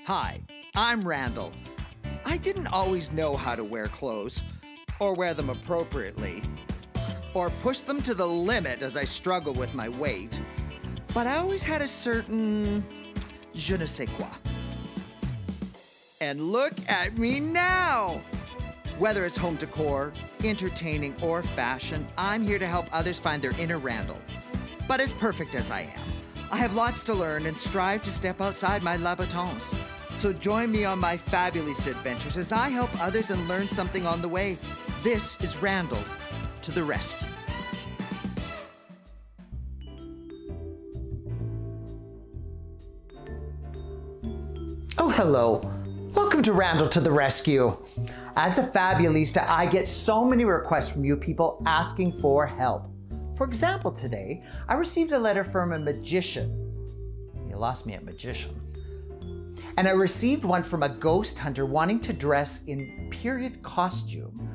Hi, I'm Randall. I didn't always know how to wear clothes, or wear them appropriately, or push them to the limit as I struggled with my weight, but I always had a certain je ne sais quoi. And look at me now! Whether it's home decor, entertaining, or fashion, I'm here to help others find their inner Randall. But as perfect as I am, I have lots to learn and strive to step outside my Louboutins. So join me on my fabulous adventures as I help others and learn something on the way. This is Randall to the rescue. Oh, hello. Welcome to Randall to the rescue. As a fabulista, I get so many requests from you people asking for help. For example, today, I received a letter from a magician. You lost me at magician. And I received one from a ghost hunter wanting to dress in period costume.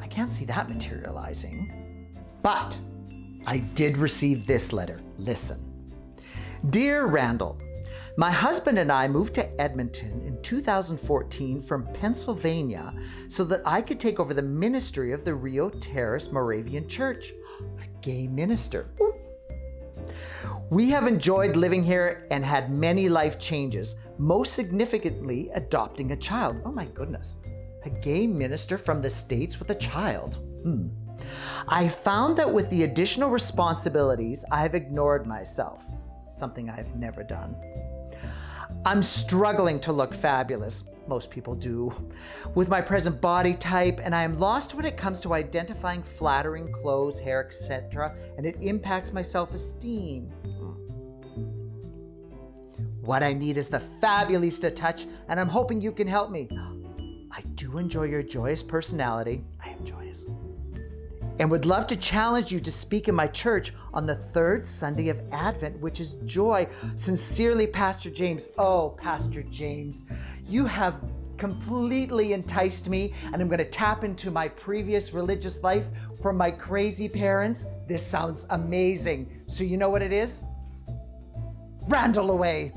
I can't see that materializing. But I did receive this letter. Listen. Dear Randall, my husband and I moved to Edmonton in 2014 from Pennsylvania so that I could take over the ministry of the Rio Terrace Moravian Church. A gay minister. We have enjoyed living here and had many life changes, most significantly adopting a child. Oh my goodness, a gay minister from the States with a child. I found that with the additional responsibilities, I have ignored myself, something I've never done. I'm struggling to look fabulous, most people do, with my present body type, and I am lost when it comes to identifying flattering clothes, hair, etc., and it impacts my self-esteem. What I need is the fabulista touch, and I'm hoping you can help me. I do enjoy your joyous personality. I am joyous. And would love to challenge you to speak in my church on the third Sunday of Advent, which is joy. Sincerely, Pastor James. Oh, Pastor James, you have completely enticed me, and I'm going to tap into my previous religious life from my crazy parents. This sounds amazing. So you know what it is? Randall away.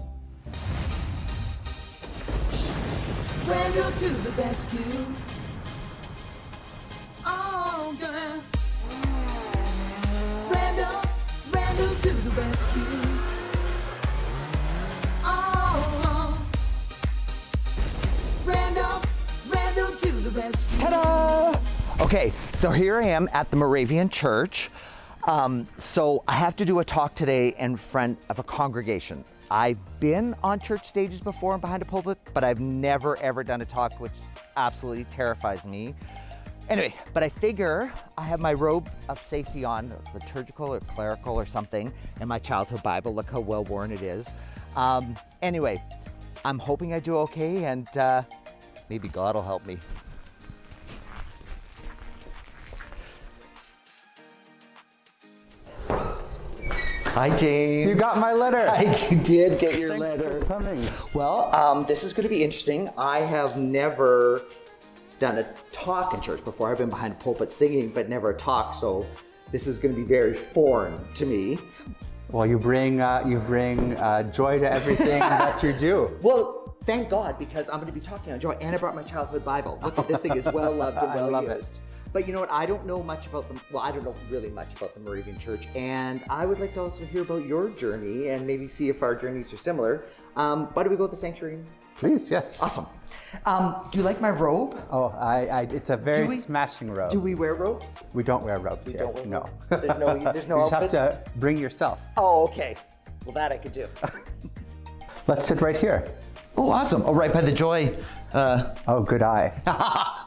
Randall to the rescue. Oh, yeah. Randall to the rescue. Oh, Randall to the rescue. Ta-da! Okay, so here I am at the Moravian Church. So I have to do a talk today in front of a congregation. I've been on church stages before and behind a pulpit, but I've never ever done a talk, which absolutely terrifies me. Anyway, but I figure I have my robe of safety on, liturgical or clerical or something, and my childhood Bible. Look how well worn it is. Anyway, I'm hoping I do okay, and maybe God will help me. Hi, James. You got my letter. I did get your letter. Thanks for coming. Well, this is going to be interesting. I have never done a talk in church before. I've been behind a pulpit singing, but never a talk, so this is going to be very foreign to me. Well, you bring joy to everything that you do. Well, thank God, because I'm going to be talking on joy, and I brought my childhood Bible. Look at this thing is well loved and well used. But you know what? I don't know much about them. Well, I don't know really much about the Moravian Church, and I would like to also hear about your journey and maybe see if our journeys are similar. Why don't we go to the sanctuary? Please, yes. Awesome. Do you like my robe? Oh, it's a very smashing robe. Do we wear robes? We don't wear robes here. Don't wear No. robes? There's no You just have to bring yourself. Oh, okay. Well, that I could do. Let's sit right here. Oh, awesome. Oh, right by the joy. Oh, good eye.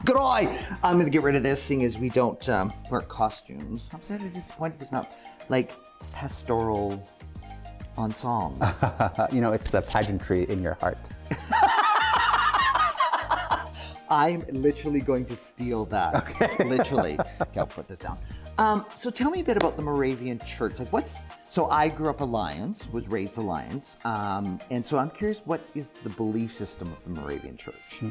Good eye. I'm going to get rid of this, seeing as we don't wear costumes. I'm sort of disappointed there's not like pastoral ensembles. You know, it's the pageantry in your heart. I'm literally going to steal that. Okay. Literally. Okay, I'll put this down. So tell me a bit about the Moravian Church. Like so I grew up Alliance, was raised Alliance. And so I'm curious, what is the belief system of the Moravian Church?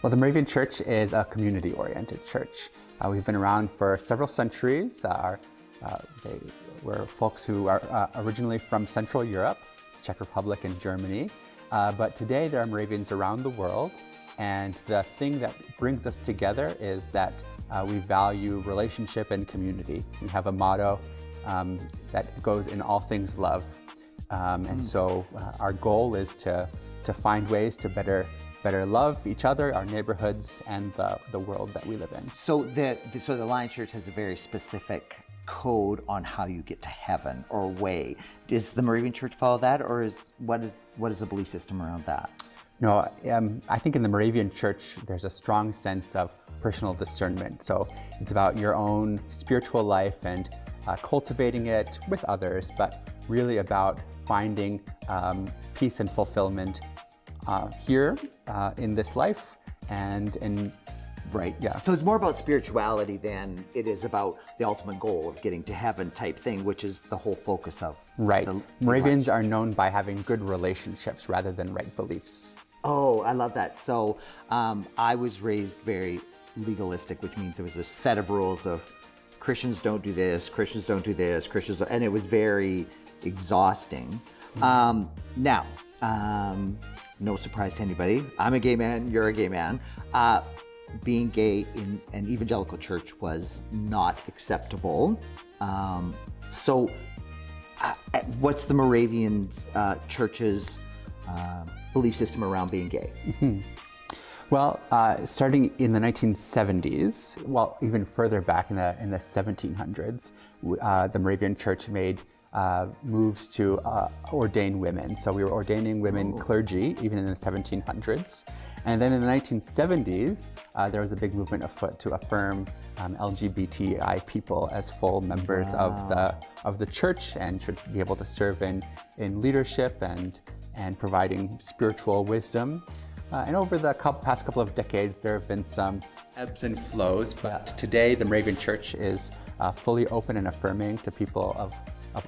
Well, the Moravian Church is a community-oriented church. We've been around for several centuries. They were folks who are originally from Central Europe, Czech Republic and Germany. but today there are Moravians around the world, and the thing that brings us together is that we value relationship and community. We have a motto that goes in all things love. And so our goal is to find ways to better love each other, our neighborhoods, and the world that we live in. So the Lion Church has a very specific code on how you get to heaven or way. Does the Moravian Church follow that, or what is the belief system around that? No, I think in the Moravian Church there's a strong sense of personal discernment. So it's about your own spiritual life and cultivating it with others, but really about finding peace and fulfillment here in this life and in Right. Yeah. So it's more about spirituality than it is about the ultimate goal of getting to heaven type thing, which is the whole focus of Right. the Moravians are known by having good relationships rather than right beliefs. Oh, I love that. So I was raised very legalistic, which means there was a set of rules of Christians don't do this, Christians don't do this, and it was very exhausting. Now, no surprise to anybody, I'm a gay man, you're a gay man. Being gay in an evangelical church was not acceptable. So what's the Moravian church's belief system around being gay? Mm-hmm. Well, starting in the 1970s, well, even further back in the 1700s, the Moravian Church made moves to ordain women. So we were ordaining women clergy even in the 1700s. And then in the 1970s, there was a big movement afoot to affirm LGBTI people as full members of the church and should be able to serve in leadership and providing spiritual wisdom. And over the past couple of decades, there have been some ebbs and flows, but today the Moravian Church is fully open and affirming to people of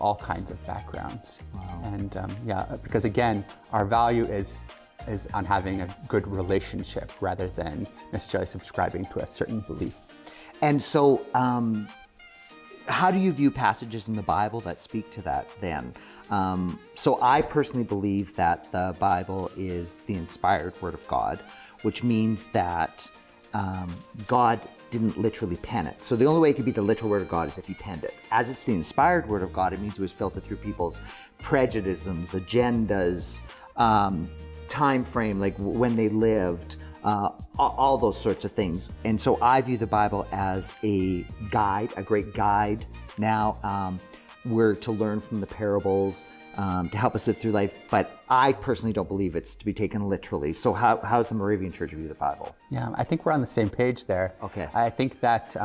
all kinds of backgrounds. Wow. And because again, our value is on having a good relationship rather than necessarily subscribing to a certain belief. And so, how do you view passages in the Bible that speak to that then? So I personally believe that the Bible is the inspired Word of God, which means that God didn't literally pen it. So the only way it could be the literal Word of God is if He penned it. As it's the inspired Word of God, it means it was filtered through people's prejudices, agendas, time frame, like when they lived, all those sorts of things. And so I view the Bible as a guide, a great guide. Now, we're to learn from the parables to help us live through life, but I personally don't believe it's to be taken literally. So how does the Moravian Church view the Bible? Yeah, I think we're on the same page there. Okay. I think that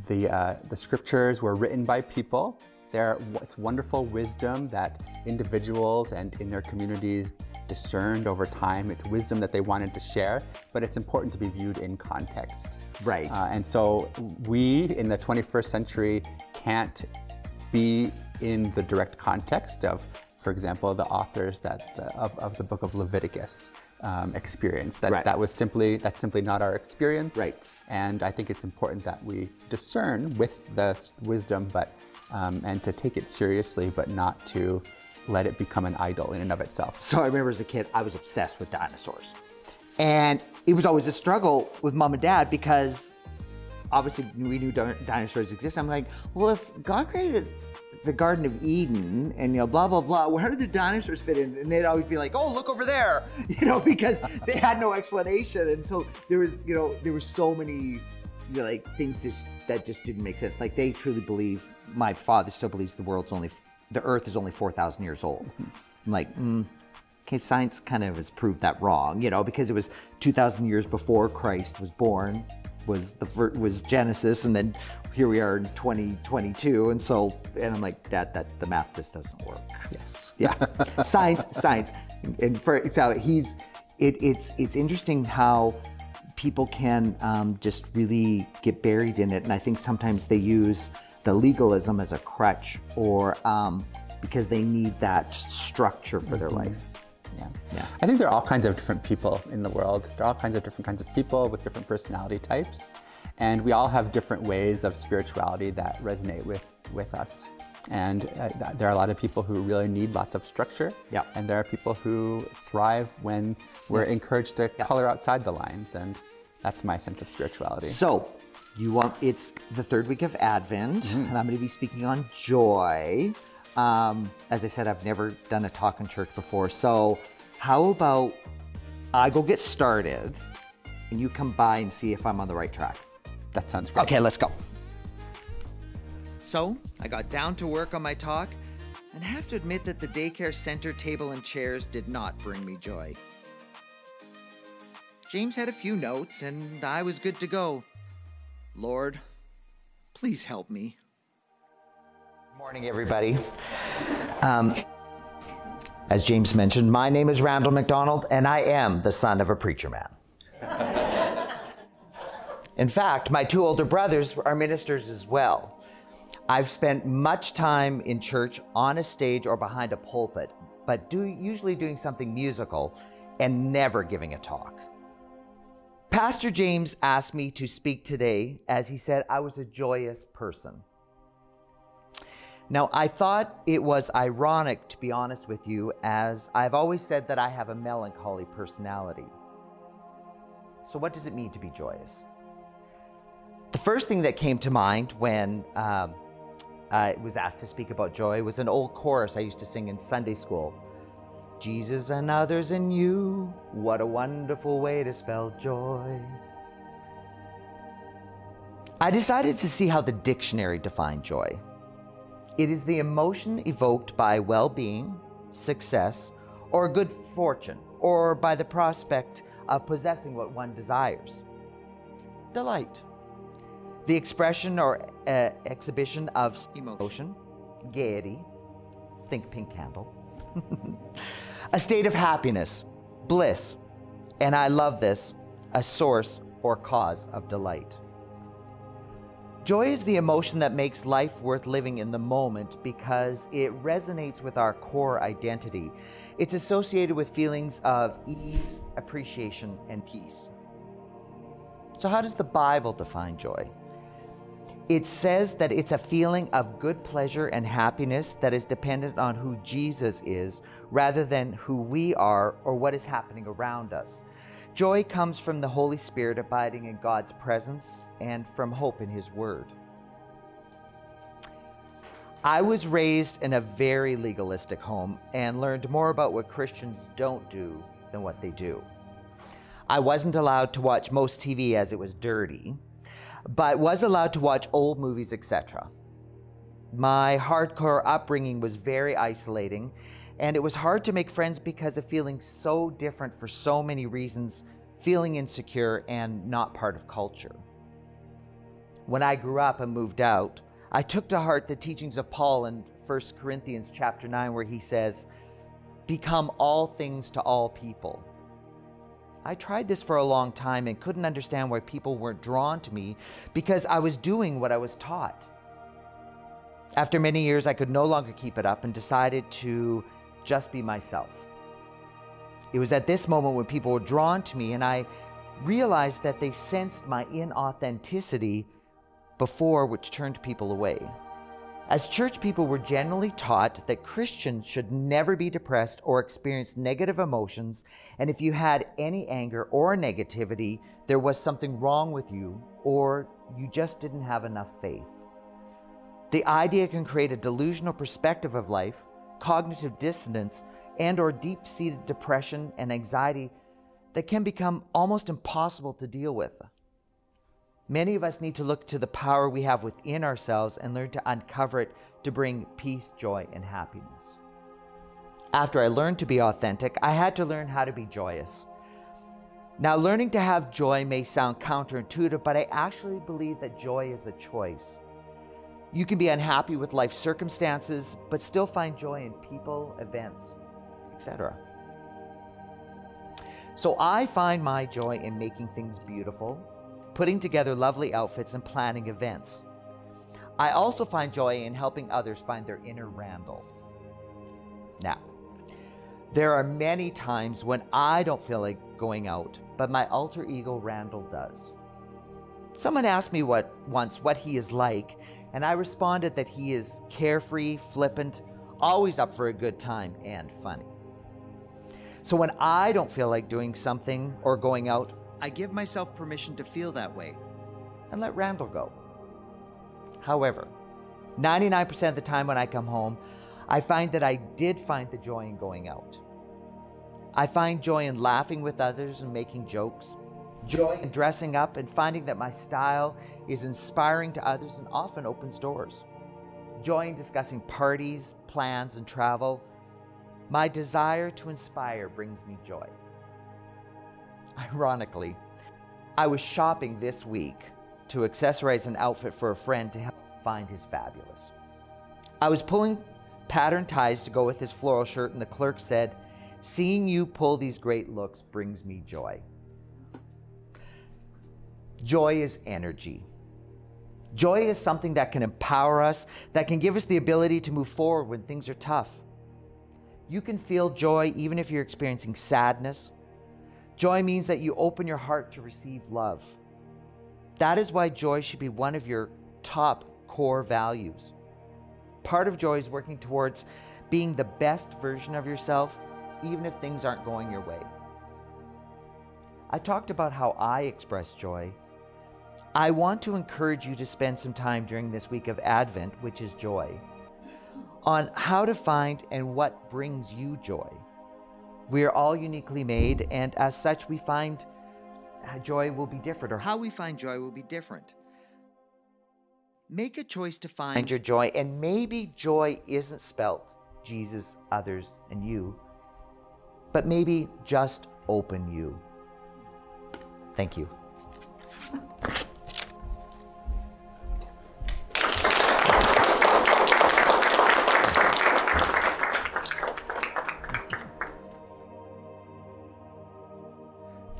the scriptures were written by people. It's wonderful wisdom that individuals and in their communities discerned over time. It's wisdom that they wanted to share, but it's important to be viewed in context. Right. And so we, in the 21st century, can't be in the direct context of, for example, the authors of the book of Leviticus experienced. That's simply not our experience. Right. And I think it's important that we discern with the wisdom, but and to take it seriously, but not to let it become an idol in and of itself. So I remember as a kid, I was obsessed with dinosaurs. And it was always a struggle with mom and dad because obviously we knew dinosaurs exist. I'm like, well, if God created the Garden of Eden and, blah, blah, blah, where did the dinosaurs fit in? And they'd always be like, oh, look over there, because they had no explanation. And so there was, there were so many, things that just didn't make sense. Like they truly believe, my father still believes the earth is only 4,000 years old. I'm like, okay, science kind of has proved that wrong, because it was 2,000 years before Christ was born, was Genesis, and then here we are in 2022, and I'm like, Dad, the math just doesn't work. Yes. Yeah, science, and it's interesting how people can just really get buried in it, and I think sometimes they use the legalism as a crutch, or because they need that structure for their life. Yeah. I think there are all kinds of different people in the world. There are all kinds of different kinds of people with different personality types. And we all have different ways of spirituality that resonate with us. And there are a lot of people who really need lots of structure. Yeah. And there are people who thrive when we're encouraged to color outside the lines. And that's my sense of spirituality. So, it's the third week of Advent, and I'm going to be speaking on joy. As I said, I've never done a talk in church before. So how about I go get started and you come by and see if I'm on the right track? That sounds great. Okay, let's go. So I got down to work on my talk and have to admit that the daycare center table and chairs did not bring me joy. James had a few notes and I was good to go. Lord, please help me. Morning, everybody. As James mentioned, my name is Randall McDonald, and I am the son of a preacher man. In fact, my two older brothers are ministers as well. I've spent much time in church on a stage or behind a pulpit, but usually doing something musical and never giving a talk. Pastor James asked me to speak today as he said I was a joyous person. Now, I thought it was ironic, to be honest with you, as I've always said that I have a melancholy personality. So what does it mean to be joyous? The first thing that came to mind when I was asked to speak about joy was an old chorus I used to sing in Sunday school. Jesus and others in you, what a wonderful way to spell joy. I decided to see how the dictionary defined joy. It is the emotion evoked by well-being, success, or good fortune, or by the prospect of possessing what one desires. Delight. The expression or exhibition of emotion, gaiety, think pink candle, a state of happiness, bliss, and I love this, a source or cause of delight. Joy is the emotion that makes life worth living in the moment because it resonates with our core identity. It's associated with feelings of ease, appreciation, and peace. So how does the Bible define joy? It says that it's a feeling of good pleasure and happiness that is dependent on who Jesus is rather than who we are or what is happening around us. Joy comes from the Holy Spirit abiding in God's presence and from hope in His Word. I was raised in a very legalistic home and learned more about what Christians don't do than what they do. I wasn't allowed to watch most TV as it was dirty, but was allowed to watch old movies, etc. My hardcore upbringing was very isolating, and it was hard to make friends because of feeling so different for so many reasons, feeling insecure and not part of culture. When I grew up and moved out, I took to heart the teachings of Paul in 1 Corinthians chapter 9, where he says, "Become all things to all people." I tried this for a long time and couldn't understand why people weren't drawn to me because I was doing what I was taught. After many years, I could no longer keep it up and decided to just be myself. It was at this moment when people were drawn to me and I realized that they sensed my inauthenticity before, which turned people away. As church people, were generally taught that Christians should never be depressed or experience negative emotions, and if you had any anger or negativity, there was something wrong with you or you just didn't have enough faith. The idea can create a delusional perspective of life, cognitive dissonance, and or deep-seated depression and anxiety that can become almost impossible to deal with. Many of us need to look to the power we have within ourselves and learn to uncover it to bring peace, joy, and happiness. After I learned to be authentic, I had to learn how to be joyous. Now, learning to have joy may sound counterintuitive, but I actually believe that joy is a choice. You can be unhappy with life circumstances, but still find joy in people, events, etc. So I find my joy in making things beautiful, putting together lovely outfits, and planning events. I also find joy in helping others find their inner Randall. Now, there are many times when I don't feel like going out, but my alter ego Randall does. Someone asked me once what he is like, and I responded that he is carefree, flippant, always up for a good time, and funny. So when I don't feel like doing something or going out, I give myself permission to feel that way and let Randall go. However, 99% of the time when I come home, I find that I did find the joy in going out. I find joy in laughing with others and making jokes, joy in dressing up and finding that my style is inspiring to others and often opens doors, joy in discussing parties, plans, and travel. My desire to inspire brings me joy. Ironically, I was shopping this week to accessorize an outfit for a friend to help find his fabulous. I was pulling pattern ties to go with his floral shirt, and the clerk said, "Seeing you pull these great looks brings me joy." Joy is energy. Joy is something that can empower us, that can give us the ability to move forward when things are tough. You can feel joy even if you're experiencing sadness. Joy means that you open your heart to receive love. That is why joy should be one of your top core values. Part of joy is working towards being the best version of yourself, even if things aren't going your way. I talked about how I express joy. I want to encourage you to spend some time during this week of Advent, which is joy, on how to find and what brings you joy. We are all uniquely made, and as such, we find joy will be different, or how we find joy will be different. Make a choice to find your joy, and maybe joy isn't spelt Jesus, others, and you, but maybe just open you. Thank you.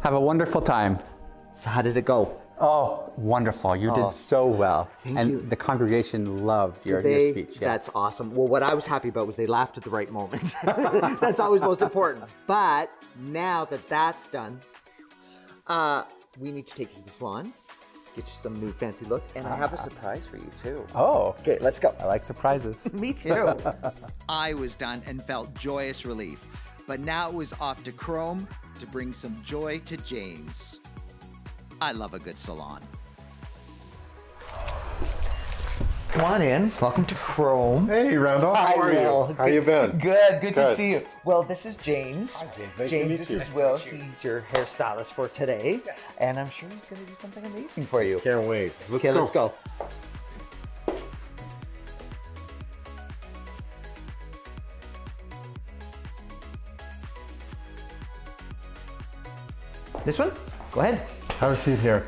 Have a wonderful time. So how did it go? Oh, wonderful. You did so well. Thank you. The congregation loved your speech. Yes. That's awesome. Well, what I was happy about was they laughed at the right moments. That's always most important. But now that that's done, we need to take you to the salon, get you some new fancy look, and I have a surprise for you too. Oh. Okay, let's go. I like surprises. Me too. I was done and felt joyous relief. But now it was off to Chrome to bring some joy to James. I love a good salon. Come on in. Welcome to Chrome. Hey, Randall. How are you? How you been? Good to see you. Well, this is James. Hi, James. Nice to James, meet this you. is Will. He's your hairstylist for today. And I'm sure he's going to do something amazing for you. Can't wait. Okay, let's go. This one? Go ahead. Have a seat here.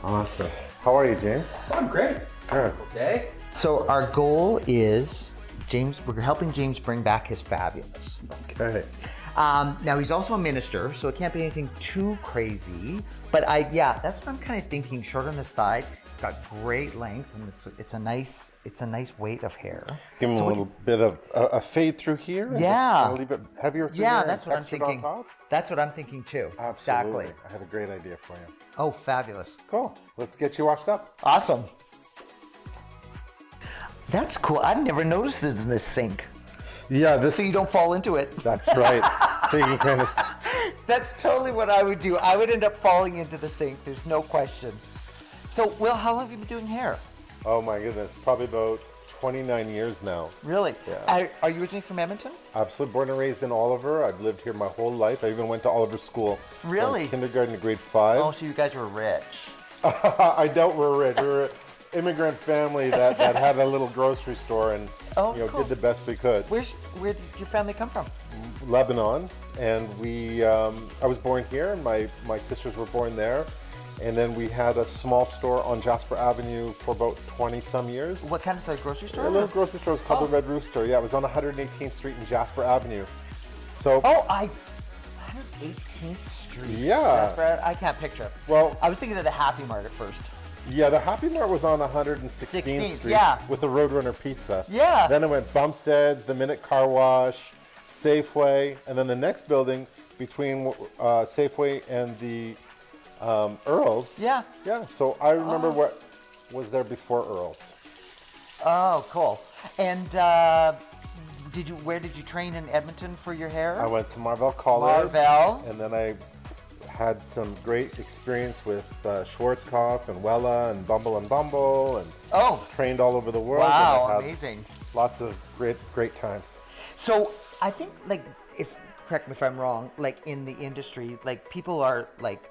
Awesome. How are you, James? I'm great. Good. Okay. So our goal is, we're helping James bring back his fabulous. Okay. Now he's also a minister, so it can't be anything too crazy. But that's what I'm kind of thinking. Short on the side. It's got great length, and it's a nice weight of hair. Give him a little bit of a fade through here. And Yeah. just leave it heavier through Yeah, here that's and what I'm textured on thinking. top. That's what I'm thinking too. Absolutely. Exactly. I have a great idea for you. Oh, fabulous. Cool. Let's get you washed up. Awesome. That's cool. I've never noticed this in this sink. Yeah, this. So you don't fall into it. That's right. So you can kind of. That's totally what I would do. I would end up falling into the sink. There's no question. So, Will, how long have you been doing hair? Oh my goodness, probably about 29 years now. Really? Yeah. Are you originally from Edmonton? Absolutely, born and raised in Oliver. I've lived here my whole life. I even went to Oliver School. Really? From kindergarten to grade 5. Oh, so you guys were rich. I doubt we're rich. We're an immigrant family that had a little grocery store and cool. did the best we could. Where did your family come from? Lebanon, and I was born here, and my sisters were born there. And then we had a small store on Jasper Avenue for about 20 some years. What kind of size grocery store? A little grocery store. It was called the Red Rooster. Yeah, it was on 118th Street in Jasper Avenue. So. 118th Street. Yeah. Jasper, I can't picture it. Well, I was thinking of the Happy Mart at first. Yeah, the Happy Mart was on 116th Street with the Roadrunner Pizza. Yeah. Then it went Bumstead's, the Minute Car Wash, Safeway, and then the next building between Safeway and the Earl's. Yeah. Yeah. So I remember what was there before Earl's. Oh, cool. And where did you train in Edmonton for your hair? I went to Marvell College. Marvell. And then I had some great experience with Schwarzkopf and Wella and Bumble and trained all over the world. Wow, and I had amazing. Lots of great times. So I think, like, correct me if I'm wrong, like in the industry, like people are like,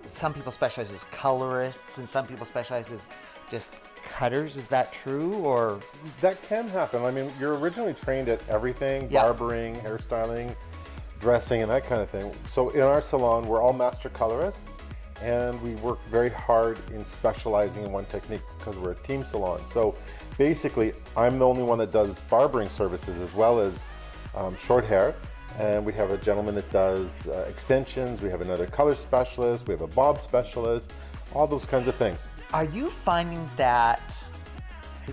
some people specialize as colorists and some people specialize as just cutters. Is that true, or? That can happen. I mean, you're originally trained at everything, barbering, hairstyling, dressing, and that kind of thing. So in our salon, we're all master colorists, and we work very hard in specializing in one technique because we're a team salon. So basically, I'm the only one that does barbering services as well as short hair. And we have a gentleman that does extensions. We have another color specialist. We have a bob specialist, all those kinds of things. Are you finding that,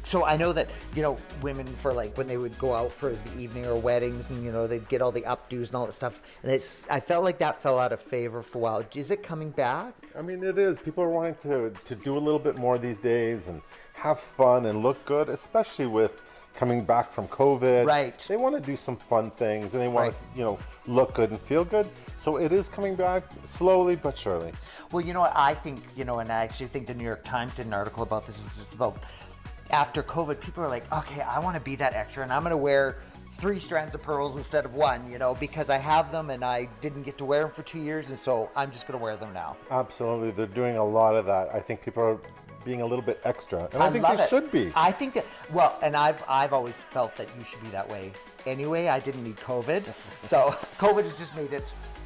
so I know that, you know, women for like when they would go out for the evening or weddings and, you know, they'd get all the updos and all that stuff. And I felt like that fell out of favor for a while. Is it coming back? I mean, it is. People are wanting to do a little bit more these days and have fun and look good, especially with coming back from COVID. Right. They want to do some fun things and they want to, you know, look good and feel good. So it is coming back slowly but surely. Well, you know what I think, you know, and I actually think the New York Times did an article about this. It's just about after COVID, people are like, okay, I want to be that extra and I'm going to wear 3 strands of pearls instead of 1, you know, because I have them and I didn't get to wear them for 2 years. And so I'm just going to wear them now. Absolutely. They're doing a lot of that. I think people are being a little bit extra, and I think they should be. I think that, well, and I've always felt that you should be that way. Anyway, I didn't need COVID, so COVID has just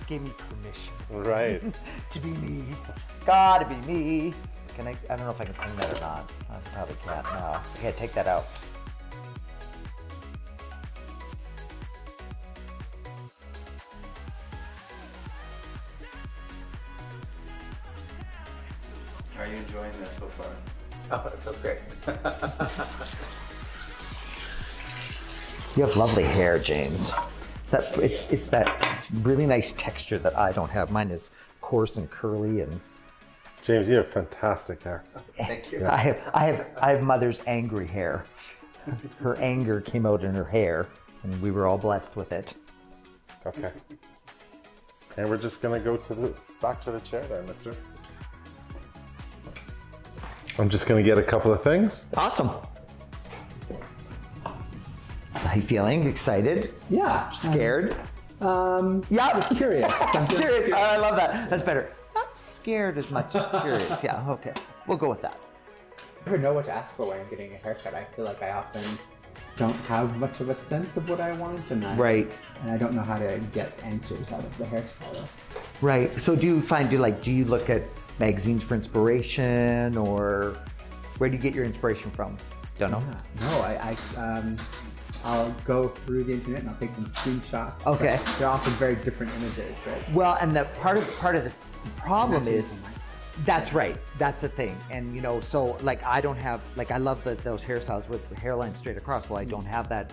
gave me permission. Right. To be me. Gotta be me. I don't know if I can sing that or not. I probably can't. No. Okay, take that out. How are you enjoying this so far? Oh, it feels great. You have lovely hair, James. It's that really nice texture that I don't have. Mine is coarse and curly and. James, you have fantastic hair. Thank you. I have mother's angry hair. Her anger came out in her hair, and we were all blessed with it. Okay. And we're just gonna go back to the chair there, mister. I'm just gonna get a couple of things. Awesome. How you feeling? Excited? Yeah. Scared? Yeah, I was curious. I'm curious. I love that. That's better. Not scared as much as curious. Yeah, okay. We'll go with that. I never know what to ask for when I'm getting a haircut. I feel like I often don't have much of a sense of what I want, and I don't know how to get answers out of the hairstylist. Right. So do you look at magazines for inspiration, or where do you get your inspiration from? Don't know. Yeah. No, I'll go through the internet and I'll take some screenshots. Okay. They're often very different images, right? Well, and the part of the problem is, that's right. That's the thing. And you know, so like I don't have, like I love those hairstyles with the hairline straight across. Well, I don't have that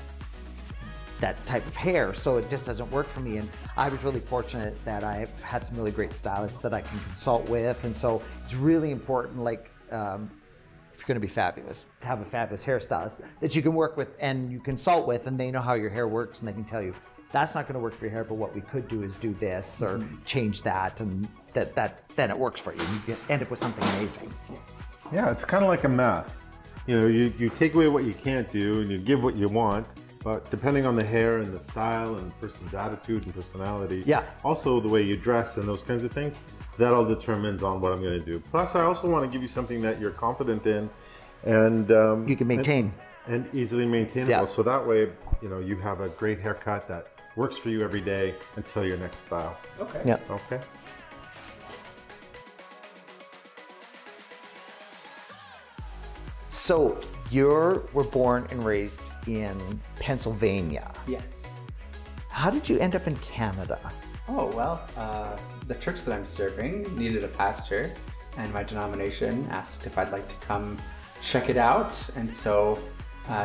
type of hair, so it just doesn't work for me. And I was really fortunate that I've had some really great stylists that I can consult with. And so it's really important, like, if you're going to be fabulous, have a fabulous hairstylist that you can work with and you consult with, and they know how your hair works, and they can tell you that's not going to work for your hair, but what we could do is do this or change that, and then it works for you. You end up with something amazing. Yeah, it's kind of like a math. You know, you take away what you can't do and you give what you want, but depending on the hair and the style and the person's attitude and personality, also the way you dress and those kinds of things, that all determines on what I'm going to do. Plus, I also want to give you something that you're confident in, and you can maintain and easily maintainable. Yeah. So that way, you know, you have a great haircut that works for you every day until your next style. Okay. Yeah. Okay. So you were born and raised in Pennsylvania. Yes. How did you end up in Canada? Oh, well, the church that I'm serving needed a pastor, and my denomination asked if I'd like to come check it out. And so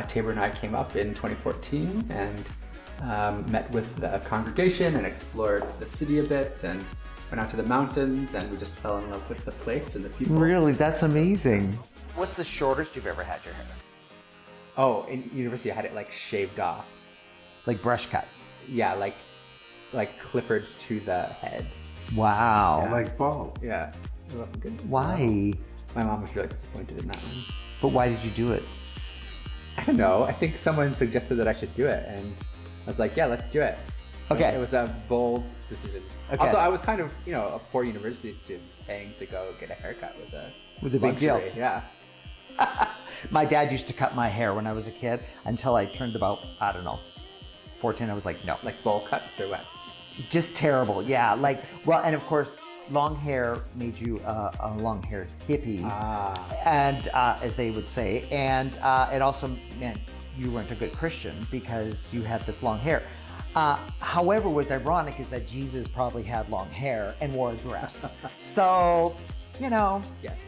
Tabor and I came up in 2014 and met with the congregation and explored the city a bit, and went out to the mountains, and we just fell in love with the place and the people. Really, that's amazing. What's the shortest you've ever had your hair? Oh, in university I had it like shaved off. Like brush cut? Yeah, like clippered to the head. Wow. Yeah. Like bald. Yeah, it wasn't good. Why? My mom was really disappointed in that one. But why did you do it? I don't know. I think someone suggested that I should do it, and I was like, yeah, let's do it. Okay. It was a bold decision. Okay. Also, I was kind of, a poor university student. Paying to go get a haircut was a big deal. luxury, Yeah. My dad used to cut my hair when I was a kid until I turned about, I don't know, 14. I was like, no. Like bowl cuts or what? Just terrible. Yeah. And of course, long hair made you a long haired hippie. And as they would say. And it also meant you weren't a good Christian because you had this long hair. However, what's ironic is that Jesus probably had long hair and wore a dress. So, Yes.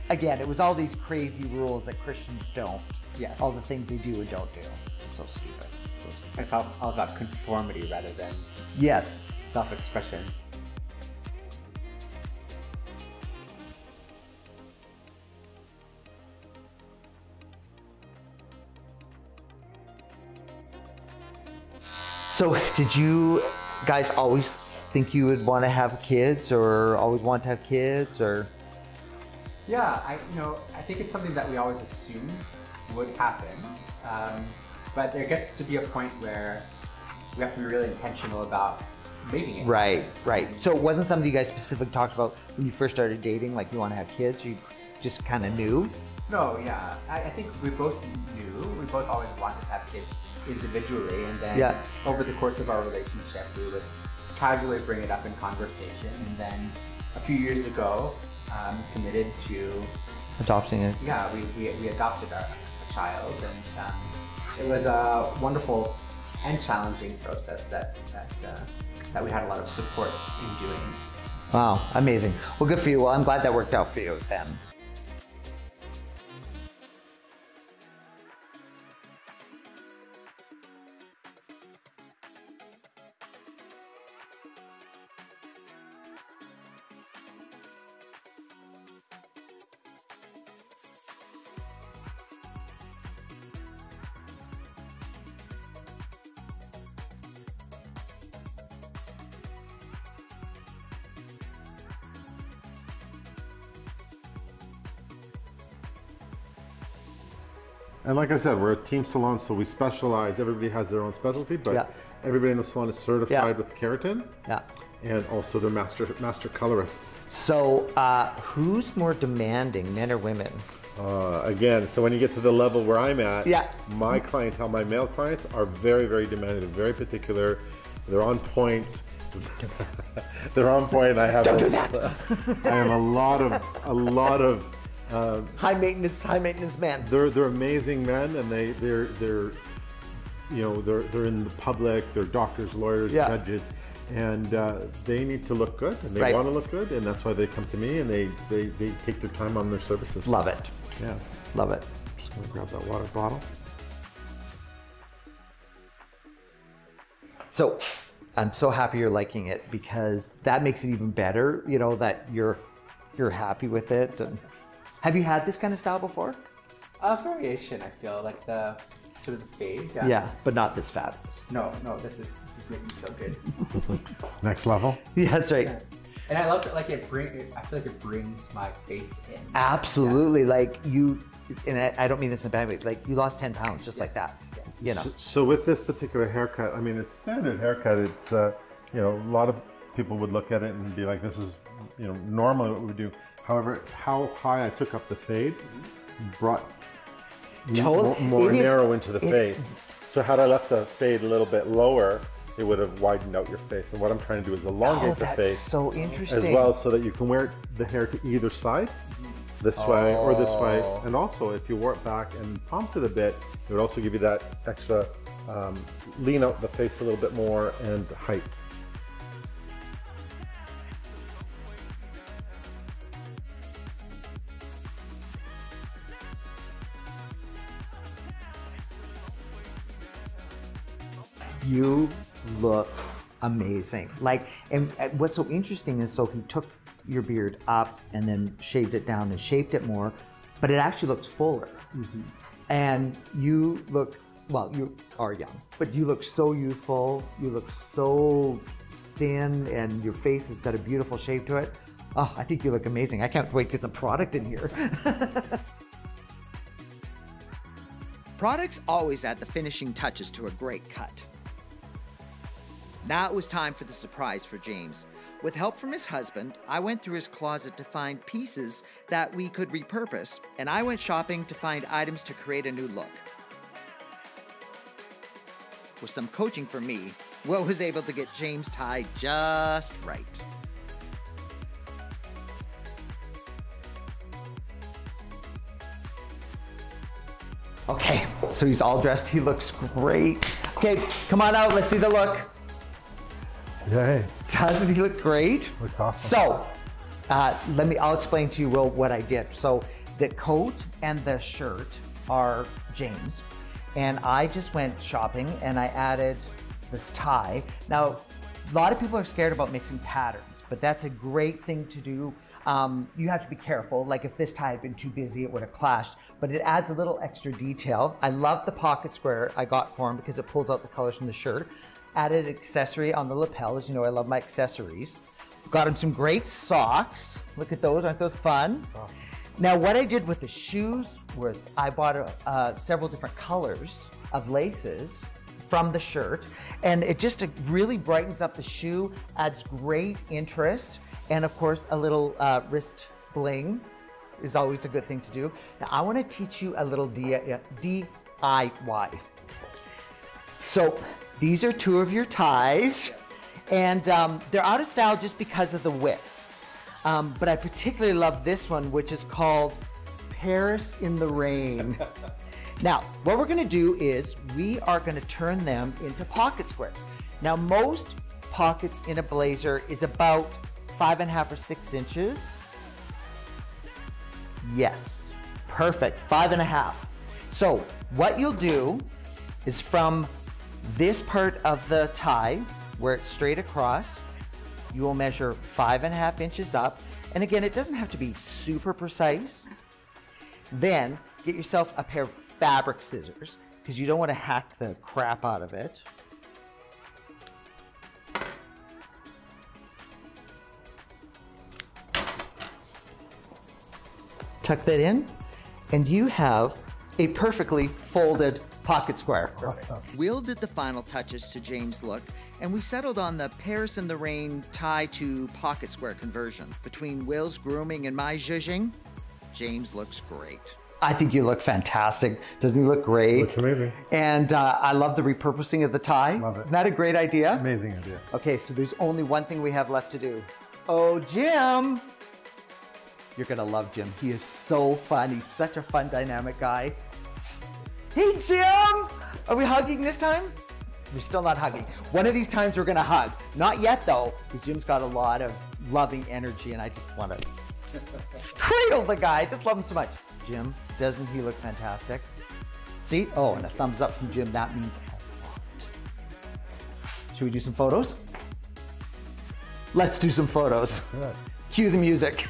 again, it was all these crazy rules that Christians don't. Yes. All the things they do and don't do. It's so stupid. So stupid. It's all about conformity rather than Yes. self-expression. So did you guys always think you would want to have kids or always want to have kids or? Yeah, I think it's something that we always assumed would happen, but there gets to be a point where we have to be really intentional about making it. Right. So it wasn't something you guys specifically talked about when you first started dating, like you want to have kids, you just kind of knew? No, yeah, I think we both knew, we both always wanted to have kids individually, and then over the course of our relationship, we would casually bring it up in conversation, and then a few years ago, committed to Adopting it. Yeah, we adopted a child, and it was a wonderful and challenging process that we had a lot of support in doing. Wow, amazing. Well, good for you. Well, I'm glad that worked out for you then. And like I said, we're a team salon, so we specialize. Everybody has their own specialty, but everybody in the salon is certified with keratin. Yeah. And also they're master colorists. So who's more demanding, men or women? Again, so when you get to the level where I'm at, my clientele, my male clients are very, very demanding. They're very particular. They're on point. They're on point. I have Don't do that. I have a lot of high maintenance men. They're amazing men, and they're in the public. They're doctors, lawyers, judges, and they need to look good, and they want to look good, and that's why they come to me, and they take their time on their services. Love it. Yeah, love it. Just gonna grab that water bottle. So I'm so happy you're liking it, because that makes it even better. That you're happy with it. And have you had this kind of style before? A variation, I feel, like the sort of the fade. Yeah, but not this fabulous. No, this is making me feel good. Next level. Yeah, that's right. Yeah. And I love it. I feel like it brings my face in. Absolutely, like you. And I don't mean this in a bad way. Like you lost 10 pounds just like that. So with this particular haircut, I mean, it's standard haircut. It's a lot of people would look at it and be like, this is normally what we would do. However, how high I took up the fade brought more narrow into the face. So had I left the fade a little bit lower, it would have widened out your face. And what I'm trying to do is elongate the face so interesting. as well, so that you can wear the hair to either side, this way or this way. And also, if you wore it back and pumped it a bit, it would also give you that extra lean out the face a little bit more and height. You look amazing. Like, and what's so interesting is, so he took your beard up and then shaved it down and shaped it more, but it actually looks fuller. And you look, well, you are young, but you look so youthful. You look so thin, and your face has got a beautiful shape to it. Oh, I think you look amazing. I can't wait to get some product in here. Products always add the finishing touches to a great cut. Now it was time for the surprise for James. With help from his husband, I went through his closet to find pieces that we could repurpose, and I went shopping to find items to create a new look. With some coaching from me, Will was able to get James' tie just right. Okay, so he's all dressed. He looks great. Okay, come on out. Let's see the look. Yay. Doesn't he look great? Looks awesome. So, I'll explain to you, Will, what I did. So the coat and the shirt are James, and I just went shopping and I added this tie. Now, a lot of people are scared about mixing patterns, but that's a great thing to do. You have to be careful. Like, if this tie had been too busy, it would have clashed, but it adds a little extra detail. I love the pocket square I got for him because it pulls out the colors from the shirt. Added accessory on the lapel. As you know, I love my accessories. Got him some great socks. Look at those, aren't those fun? Awesome. Now, what I did with the shoes was I bought several different colors of laces from the shirt, and it just really brightens up the shoe, adds great interest, and of course, a little wrist bling is always a good thing to do. Now, I want to teach you a little DIY. So, these are two of your ties, and they're out of style just because of the width. But I particularly love this one, which is called Paris in the Rain. Now, what we're gonna do is we are gonna turn them into pocket squares. Now, most pockets in a blazer is about 5.5 or 6 inches. Yes, perfect, 5.5. So what you'll do is from this part of the tie, where it's straight across, you will measure 5.5 inches up. And again, it doesn't have to be super precise. Then get yourself a pair of fabric scissors, because you don't want to hack the crap out of it. Tuck that in, and you have a perfectly folded pocket square. Awesome. Will did the final touches to James' look, and we settled on the Paris in the Rain tie to pocket square conversion. Between Will's grooming and my zhuzhing, James looks great. I think you look fantastic. Doesn't he look great? Looks amazing. And I love the repurposing of the tie. Love it. Isn't that a great idea? Amazing idea. Okay, so there's only one thing we have left to do. Oh, Jim! You're gonna love Jim. He is so fun. He's such a fun, dynamic guy. Hey, Jim! Are we hugging this time? We're still not hugging. One of these times we're gonna hug. Not yet though, because Jim's got a lot of loving energy and I just wanna cradle the guy. I just love him so much. Jim, doesn't he look fantastic? See? Oh, and a thumbs up from Jim. That means a lot. Should we do some photos? Let's do some photos. Cue the music.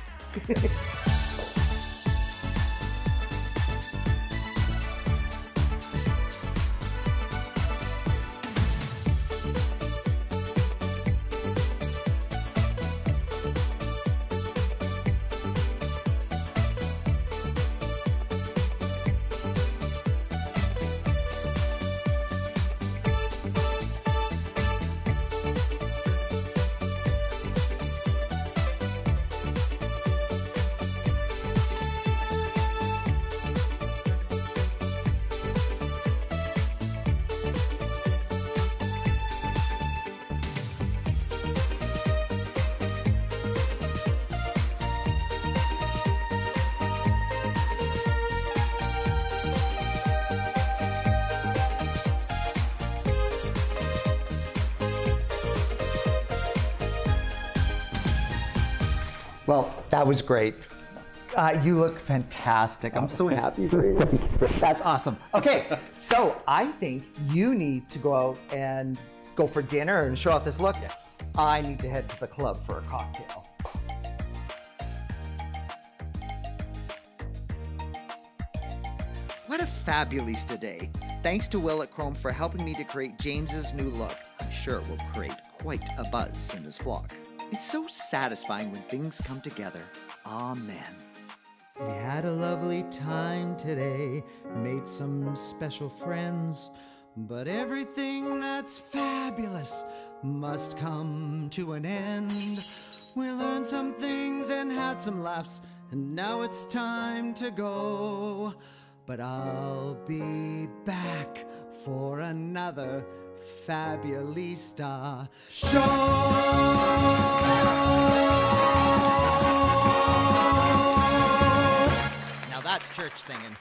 Well, that was great. You look fantastic. I'm so happy for you. That's awesome. Okay, so I think you need to go out and go for dinner and show off this look. I need to head to the club for a cocktail. What a fabulista day. Thanks to Will at Chrome for helping me to create James's new look. I'm sure it will create quite a buzz in this vlog. It's so satisfying when things come together. Amen. We had a lovely time today, made some special friends, but everything that's fabulous must come to an end. We learned some things and had some laughs, and now it's time to go. But I'll be back for another Fabulista show. Now that's church singing.